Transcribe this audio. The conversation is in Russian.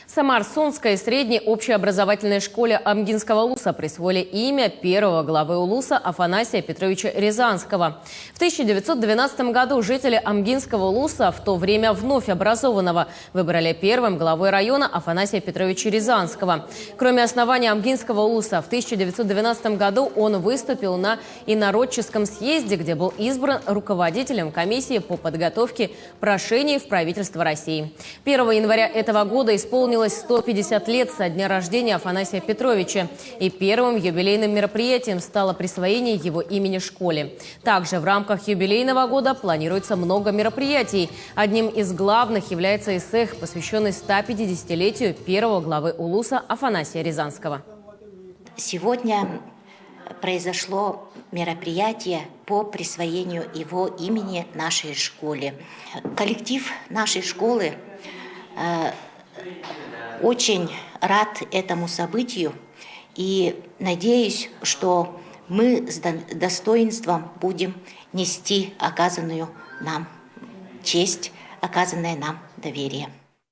Самар-Сунской средней общеобразовательной школе Амгинского улуса присвоили имя первого главы улуса Афанасия Петровича Рязанского. В 1912 году жители Амгинского улуса, в то время вновь образованного, выбрали первым главой района Афанасия Петровича Рязанского. Кроме основания Амгинского улуса, в 1912 году он выступил на инородческом съезде, где был избран руководителем комиссии по подготовке прошений в правительство России. 1 января этого года исполнилось 150 лет со дня рождения Афанасия Петровича, и первым юбилейным мероприятием стало присвоение его имени школе. Также в рамках юбилейного года планируется много мероприятий. Одним из главных является эссэх, посвященный 150-летию первого главы улуса Афанасия Рязанского. Сегодня произошло мероприятие по присвоению его имени нашей школе. Коллектив нашей школы очень рад этому событию и надеюсь, что мы с достоинством будем нести оказанную нам честь, оказанное нам доверие.